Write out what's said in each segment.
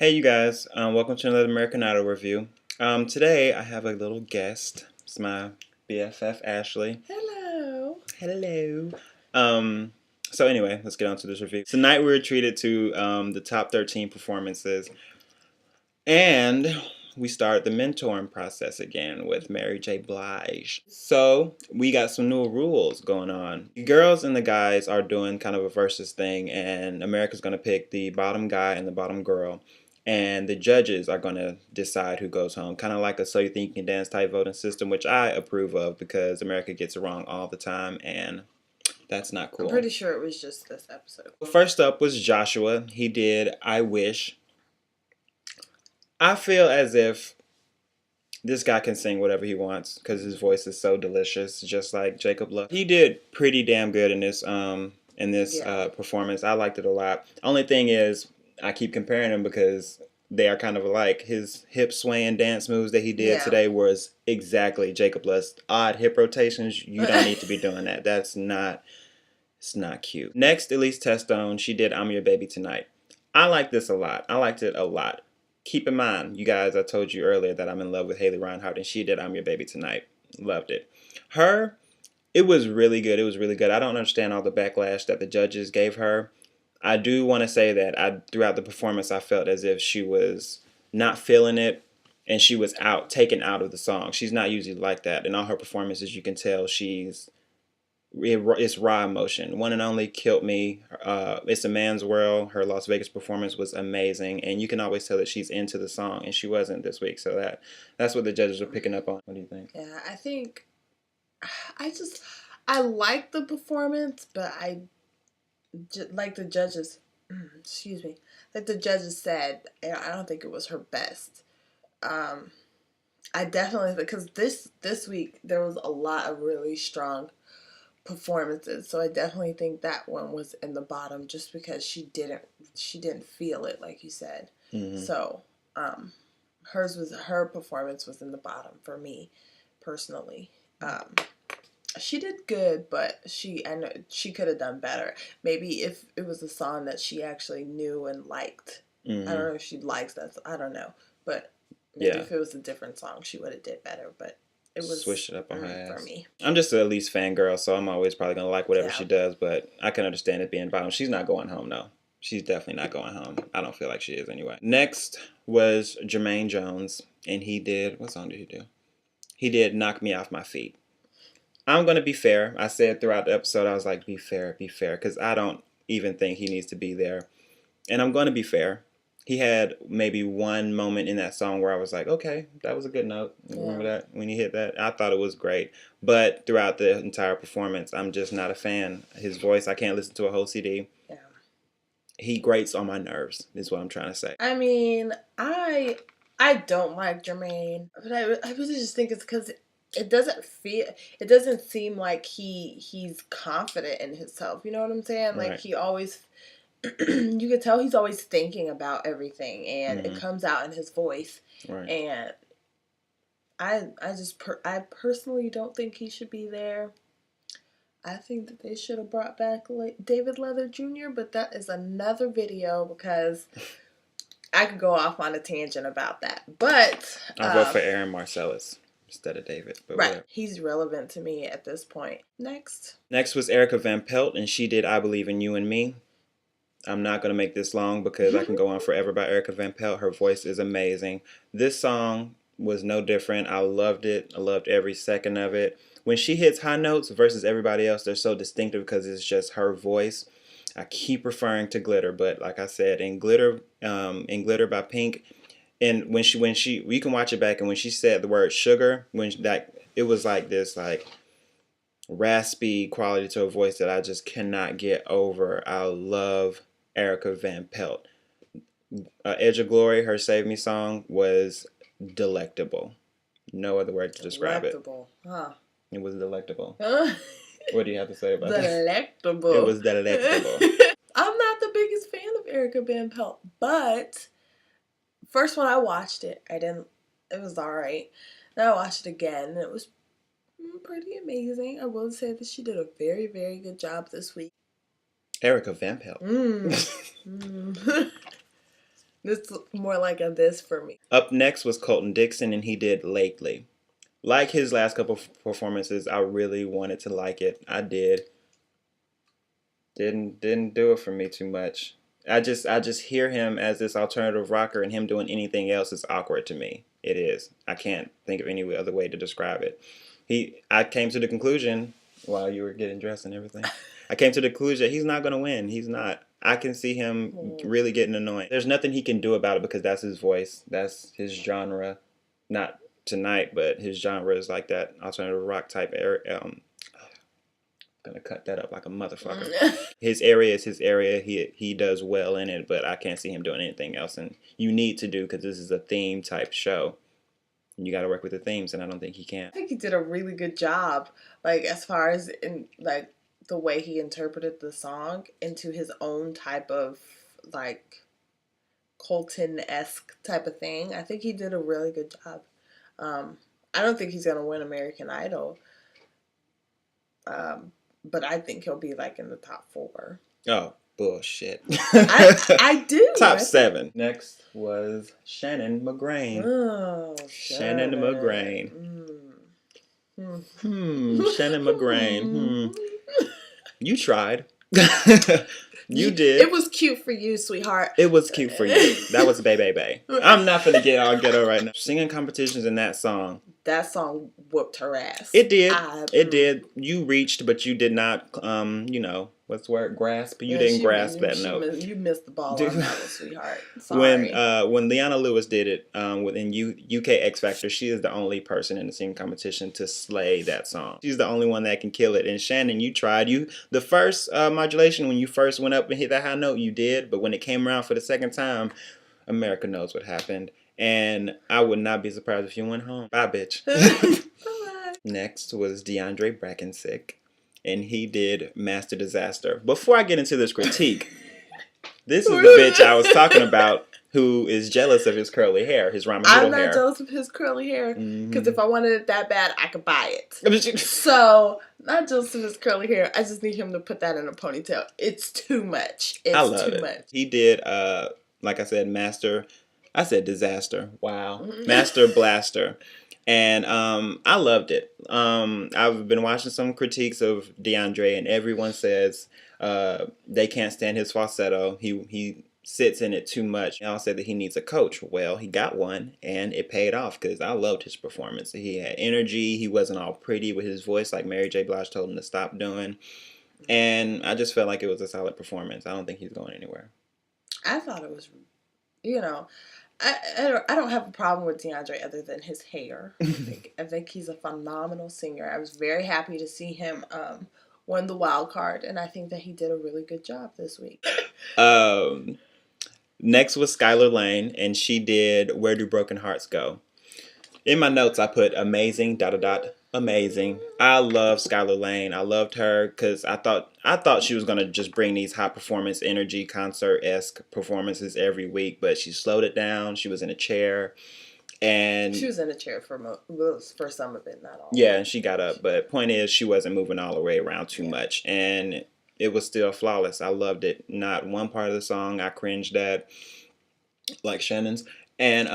Hey, you guys. Welcome to another American Idol review. Today, I have a little guest. It's my BFF, Ashley. Hello. Hello. So anyway, let's get on to this review. Tonight, we were treated to the top 13 performances. And we started the mentoring process again with Mary J. Blige. So we got some new rules going on. The girls and the guys are doing kind of a versus thing, and America's going to pick the bottom guy and the bottom girl. And the judges are going to decide who goes home. Kind of like a So You Think You Can Dance type voting system, which I approve of because America gets it wrong all the time, and that's not cool. I'm pretty sure it was just this episode. First up was Joshua. He did I Wish. I feel as if this guy can sing whatever he wants because his voice is so delicious, just like Jacob Love. He did pretty damn good in this performance. I liked it a lot. Only thing is, I keep comparing him because they are kind of alike. His hip swaying dance moves that he did today was exactly Jacob Love's odd hip rotations. You don't need to be doing that. It's not cute. Next, Elise Testone. She did I'm Your Baby Tonight. I like this a lot. I liked it a lot. Keep in mind, you guys, I told you earlier that I'm in love with Haley Reinhart, and she did I'm Your Baby Tonight. Loved it. It was really good. It was really good. I don't understand all the backlash that the judges gave her. I do want to say that throughout the performance, I felt as if she was not feeling it, and she was taken out of the song. She's not usually like that. In all her performances, you can tell it's raw emotion. One and Only killed me. It's a Man's World. Her Las Vegas performance was amazing, and you can always tell that she's into the song, and she wasn't this week. So that's what the judges are picking up on. What do you think? Yeah, I think I like the performance, but like the judges, excuse me, like the judges said, I don't think it was her best. I definitely, because this week there was a lot of really strong performances, so I definitely think that one was in the bottom just because she didn't feel it, like you said. Mm-hmm. So her performance was in the bottom for me personally. She did good, but I know she could have done better. Maybe if it was a song that she actually knew and liked. Mm-hmm. I don't know if she likes that. I don't know, but maybe if it was a different song, she would have did better. But it was switched it up on her ass. For me. I'm just an Elise fangirl, so I'm always probably gonna like whatever she does. But I can understand it being bottom. She's not going home though. She's definitely not going home. I don't feel like she is anyway. Next was Jermaine Jones, and he did, what song did he do? He did Knock Me Off My Feet. I'm going to be fair. I said throughout the episode, I was like, be fair, because I don't even think he needs to be there. And I'm going to be fair. He had maybe one moment in that song where I was like, okay, that was a good note. Remember that? When he hit that? I thought it was great. But throughout the entire performance, I'm just not a fan. His voice, I can't listen to a whole CD. Yeah. He grates on my nerves, is what I'm trying to say. I mean, I don't like Jermaine, but I really just think it's because it doesn't seem like he's confident in himself. You know what I'm saying? Like he always, you can tell he's always thinking about everything, and it comes out in his voice. Right. And I personally don't think he should be there. I think that they should have brought back David Leather Jr., but that is another video because I could go off on a tangent about that. But I'll vote for Aaron Marcellus instead of David. But right. Whatever. He's relevant to me at this point. Next was Erika Van Pelt, and she did I Believe in You and Me. I'm not going to make this long because I can go on forever about Erika Van Pelt. Her voice is amazing. This song was no different. I loved it. I loved every second of it. When she hits high notes versus everybody else, they're so distinctive because it's just her voice. I keep referring to Glitter, but like I said, in Glitter by Pink, and when she you can watch it back, and when she said the word sugar, it was like this raspy quality to her voice that I just cannot get over. I love Erika Van Pelt. Edge of Glory, her Save Me song, was delectable. No other word to describe it. Delectable, huh? It was delectable. What do you have to say about that? Delectable. It was delectable. I'm not the biggest fan of Erika Van Pelt, but first when I watched it, it was alright. Then I watched it again, and it was pretty amazing. I will say that she did a very, very good job this week. Erika Van Pelt. This is more like a this for me. Up next was Colton Dixon, and he did Lately. Like his last couple of performances, I really wanted to like it. I did. Didn't do it for me too much. I just hear him as this alternative rocker, and him doing anything else is awkward to me. It is. I can't think of any other way to describe it. I came to the conclusion while you were getting dressed and everything. I came to the conclusion that he's not going to win. He's not. I can see him really getting annoying. There's nothing he can do about it because that's his voice. That's his genre. Not tonight, but his genre is like that alternative rock type gonna cut that up like a motherfucker. His area is his area. He does well in it, but I can't see him doing anything else. And you need to do, because this is a theme type show. And you got to work with the themes, and I don't think he can. I think he did a really good job, like as far as in like the way he interpreted the song into his own type of like Colton-esque type of thing. I think he did a really good job. I don't think he's gonna win American Idol. But I think he'll be like in the top 4. Oh, bullshit. I do. Top 7. Next was Shannon Magrane. Oh, Shannon Magrane. Shannon Magrane. You tried. You did. It was cute for you, sweetheart. It was cute for you. That was Bay. I'm not finna get all ghetto right now. Singing competitions in that song. That song whooped her ass. It did. It did. You reached, but you did not, what's the word? Grasp? You didn't grasp that note. You missed the ball on that one, sweetheart. Sorry. When Leona Lewis did it within UK X Factor, she is the only person in the singing competition to slay that song. She's the only one that can kill it. And Shannon, you tried. The first modulation, when you first went up and hit that high note, you did. But when it came around for the second time, America knows what happened. And I would not be surprised if you went home. Bye, bitch. Next was DeAndre Brackensick, and he did Master Disaster. Before I get into this critique, this is the bitch I was talking about who is jealous of his curly hair, his ramen noodle hair. I'm not jealous of his curly hair, because if I wanted it that bad, I could buy it. So, not jealous of his curly hair. I just need him to put that in a ponytail. It's too much. I love it. He did, like I said, Disaster. Wow. Master Blaster. And I loved it. I've been watching some critiques of DeAndre, and everyone says they can't stand his falsetto. He sits in it too much. They all said that he needs a coach. Well, he got one, and it paid off, because I loved his performance. He had energy. He wasn't all pretty with his voice like Mary J. Blige told him to stop doing. And I just felt like it was a solid performance. I don't think he's going anywhere. I thought it was, I don't have a problem with DeAndre other than his hair. I think he's a phenomenal singer. I was very happy to see him win the wild card, and I think that he did a really good job this week. Next was Skylar Laine, and she did Where Do Broken Hearts Go? In my notes, I put amazing, ... amazing. I love Skylar Laine. I loved her because I thought she was going to just bring these high performance energy concert-esque performances every week, but she slowed it down. She was in a chair. And she was in a chair for some of it, not all. Yeah, and she got up. But point is, she wasn't moving all the way around too much. And it was still flawless. I loved it. Not one part of the song I cringed at, like Shannon's. And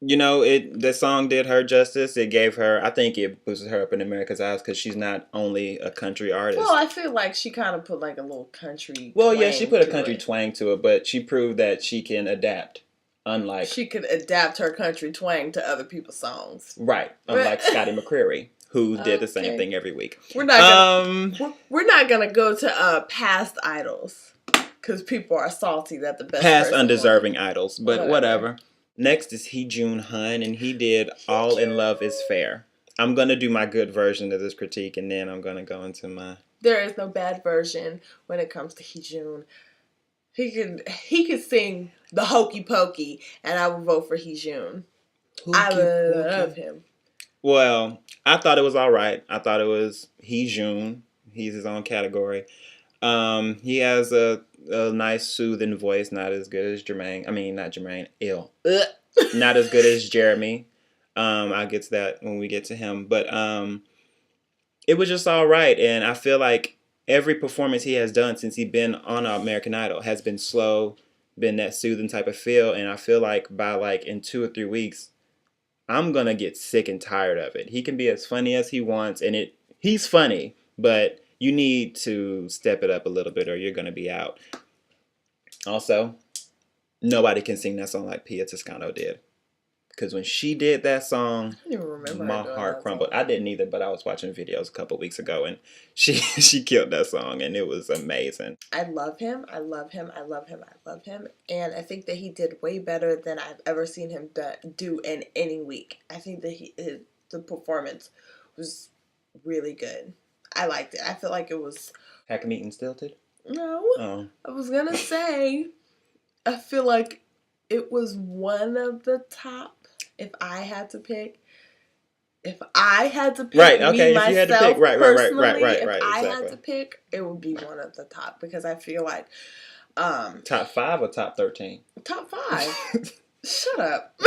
the song did her justice. It gave her, I think it boosted her up in America's eyes, because she's not only a country artist. Well, I feel like she kind of put like a little country. Well, yeah, she put a country twang to it, but she proved that she can adapt. Unlike she could adapt her country twang to other people's songs, right? Unlike Scotty McCreery, who did the same thing every week. We're not gonna go to past idols, because people are salty that the best past undeserving idols, but whatever. Next is Heejun Han, and he did All in Love is Fair. I'm going to do my good version of this critique, and then I'm going to go into my... There is no bad version when it comes to Heejun. He could sing the Hokey Pokey, and I would vote for Heejun. I love him. Well, I thought it was all right. I thought it was Heejun. He's his own category. He has a nice soothing voice, not as good as Jermaine. I mean, not Jermaine. Not as good as Jeremy. I'll get to that when we get to him. But it was just all right. And I feel like every performance he has done since he's been on American Idol has been slow, been that soothing type of feel. And I feel like by like in 2 or 3 weeks, I'm gonna get sick and tired of it. He can be as funny as he wants, and he's funny, but you need to step it up a little bit or you're gonna be out. Also, nobody can sing that song like Pia Toscano did. Because when she did that song, I don't even remember my heart crumbled. I didn't either, but I was watching videos a couple weeks ago, and she killed that song, and it was amazing. I love him. I love him. I love him. I love him. And I think that he did way better than I've ever seen him do in any week. I think that the performance was really good. I liked it. I feel like it was... Hack Meat and Stilted? No. Oh. I was going to say, I feel like it was one of the top. If I had to pick, right, okay, me, if you had to pick, right, if I exactly. had to pick, it would be one of the top because I feel like top 5 or top 13? Top 5. Shut up.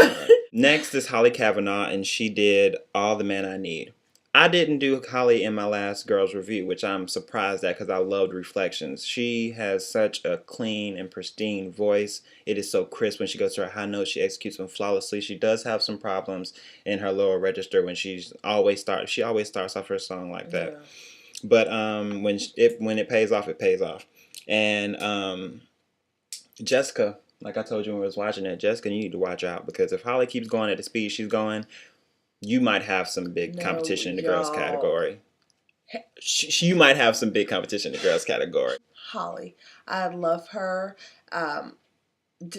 Next is Hollie Cavanagh, and she did All the Man I Need. I didn't do Hollie in my last girls review, which I'm surprised at because I loved Reflections. She has such a clean and pristine voice. It is so crisp when she goes to her high notes. She executes them flawlessly. She does have some problems in her lower register when she always starts off her song like that. Yeah. But when it pays off, it pays off. And Jessica, like I told you when I was watching it, Jessica, you need to watch out because if Hollie keeps going at the speed she's going, you might have some big competition in the girls category. You might have some big competition in the girls category. Hollie, I love her.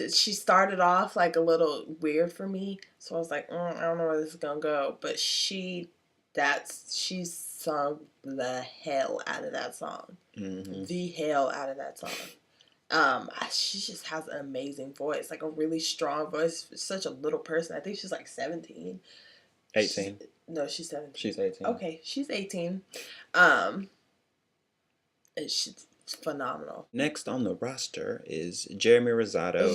She started off like a little weird for me, so I was like, I don't know where this is gonna go. But she sung the hell out of that song. Mm-hmm. The hell out of that song. She just has an amazing voice, like a really strong voice. Such a little person. I think she's like 17. 18. She's 17. She's 18. Okay, she's 18. And she's phenomenal. Next on the roster is Jeremy Rosado.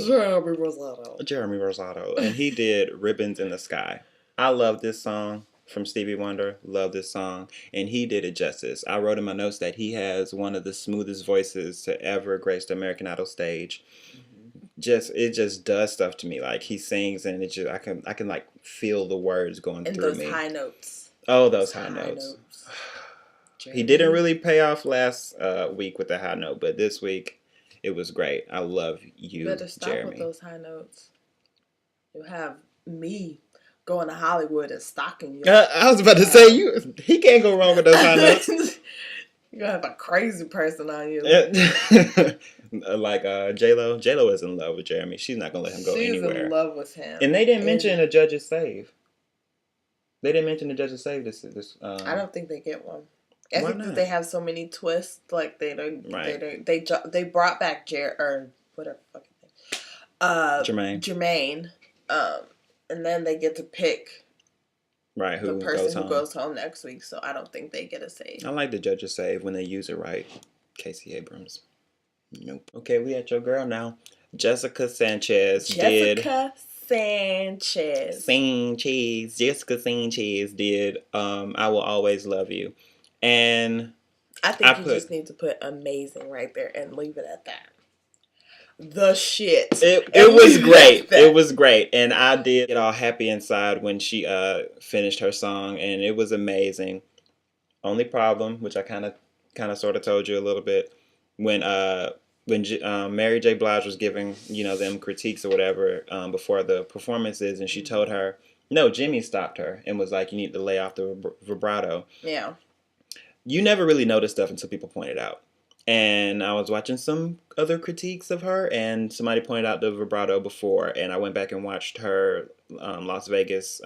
And he did Ribbons in the Sky. I love this song from Stevie Wonder. Love this song. And he did it justice. I wrote in my notes that he has one of the smoothest voices to ever grace the American Idol stage. It just does stuff to me. Like he sings and it just I can like feel the words going and through me. And those high notes. Oh, those high notes. He didn't really pay off last week with the high note, but this week it was great. I love you, better stop Jeremy. With those high notes. You have me going to Hollywood and stalking you. I was about to say he can't go wrong with those high notes. You're gonna have a crazy person on you. Like J-Lo. J-Lo is in love with Jeremy. She's not gonna let him go anywhere. She's in love with him. And they didn't mention a judge's save. They didn't mention the judge's save this I don't think they get one. I think that they have so many twists, like they brought back Jermaine, and then they get to pick who the person who goes home next week. So I don't think they get a save. I like the judge's save when they use it right. Casey Abrams. Nope. Okay, we at your girl now. Jessica Sanchez did I Will Always Love You. And I think you just need to put amazing right there and leave it at that. The shit. It was great. It was great. And I did get all happy inside when she finished her song, and it was amazing. Only problem, which I kind of sort of told you a little bit, when Mary J. Blige was giving them critiques or whatever before the performances, and she told her, no, Jimmy stopped her and was like, you need to lay off the vibrato. Yeah. You never really notice stuff until people point it out. And I was watching some other critiques of her, and somebody pointed out the vibrato before, and I went back and watched her Las Vegas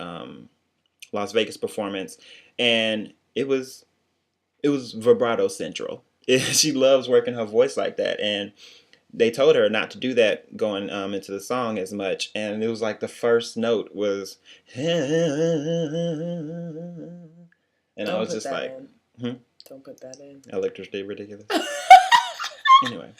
performance, and it was vibrato central. She loves working her voice like that, and they told her not to do that going into the song as much, and it was like the first note was, and I was just like, Don't put that in. Electricity ridiculous. Anyway,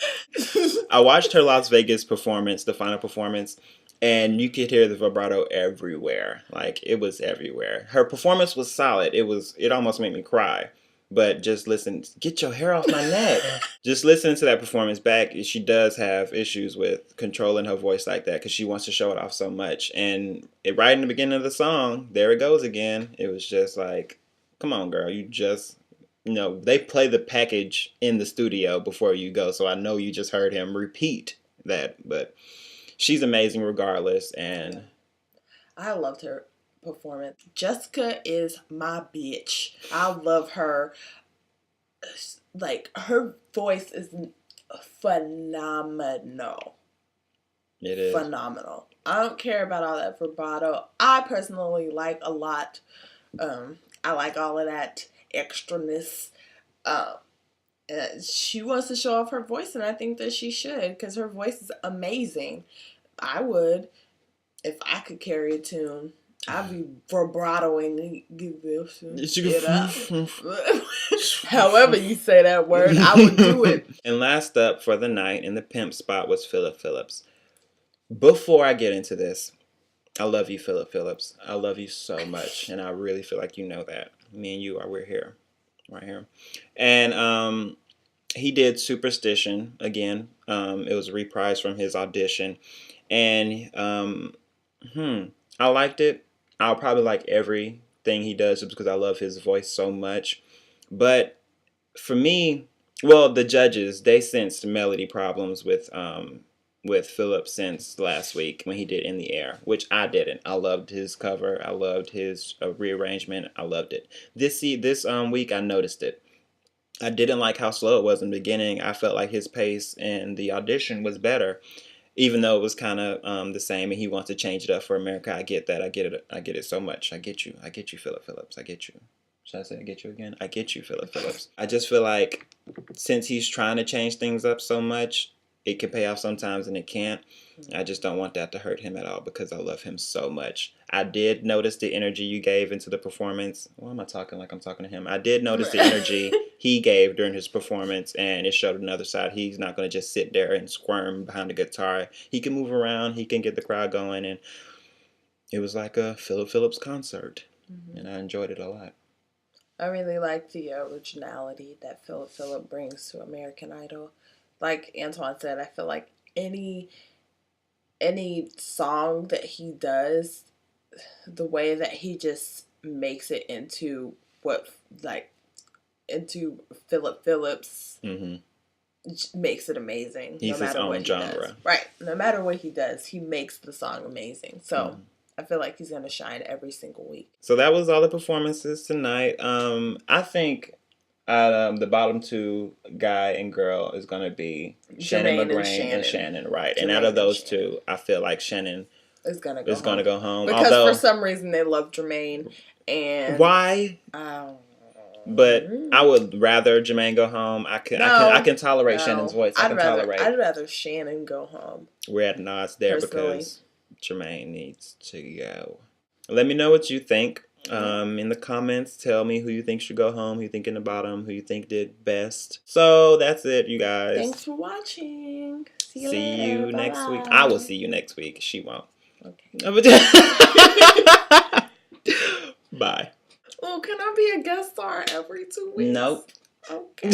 I watched her Las Vegas performance, the final performance, and you could hear the vibrato everywhere. Like, it was everywhere. Her performance was solid. It almost made me cry. But just listen, get your hair off my neck. Just listening to that performance back, she does have issues with controlling her voice like that because she wants to show it off so much. And right in the beginning of the song, there it goes again. It was just like, come on, girl, you just, they play the package in the studio before you go. So I know you just heard him repeat that, but she's amazing regardless. And I loved her performance. Jessica is my bitch. I love her. Like, her voice is phenomenal. It is phenomenal. I don't care about all that vibrato. I personally like a lot. I like all of that extraness. She wants to show off her voice, and I think that she should, because her voice is amazing. I would, if I could carry a tune. I'd be vibratoing it up. However you say that word, I would do it. And last up for the night in the pimp spot was Phillip Phillips. Before I get into this, I love you, Phillip Phillips. I love you so much, and I really feel like you know that. Me and you we're here, right here. And he did Superstition again. It was a reprise from his audition, and I liked it. I'll probably like everything he does just because I love his voice so much. But for me, well, the judges, they sensed melody problems with Phillip since last week when he did In the Air, which I didn't. I loved his cover. I loved his rearrangement. I loved it. This week I noticed it. I didn't like how slow it was in the beginning. I felt like his pace in the audition was better. Even though it was kind of the same, and he wants to change it up for America. I get that. I get it. I get it so much. I get you. I get you, Phillip Phillips. I get you. Should I say I get you again? I get you, Phillip Phillips. I just feel like since he's trying to change things up so much, it can pay off sometimes and it can't. I just don't want that to hurt him at all because I love him so much. I did notice the energy you gave into the performance. Why am I talking like I'm talking to him? I did notice the energy he gave during his performance, and it showed another side. He's not going to just sit there and squirm behind the guitar. He can move around. He can get the crowd going, and it was like a Phillip Phillips concert, and I enjoyed it a lot. I really like the originality that Phillip Phillips brings to American Idol. Like Antoine said, I feel like any song that he does, the way that he just makes it into into Phillip Phillips, makes it amazing. He's his own genre. Right. No matter what he does, he makes the song amazing. So I feel like he's going to shine every single week. So that was all the performances tonight. I think the bottom two, guy and girl, is going to be Shannon Magrane and Shannon, right? And out of those two, I feel like Shannon is going to go home. Because for some reason they love Jermaine. And why? But I would rather Jermaine go home. I can tolerate Shannon's voice. I'd rather Shannon go home. We're at odds there because Jermaine needs to go. Let me know what you think. In the comments, tell me who you think should go home, who you think in the bottom, who you think did best. So that's it, you guys. Thanks for watching. See you next week. I will see you next week. She won't. Okay. Bye. Oh, can I be a guest star every 2 weeks? Nope. Okay.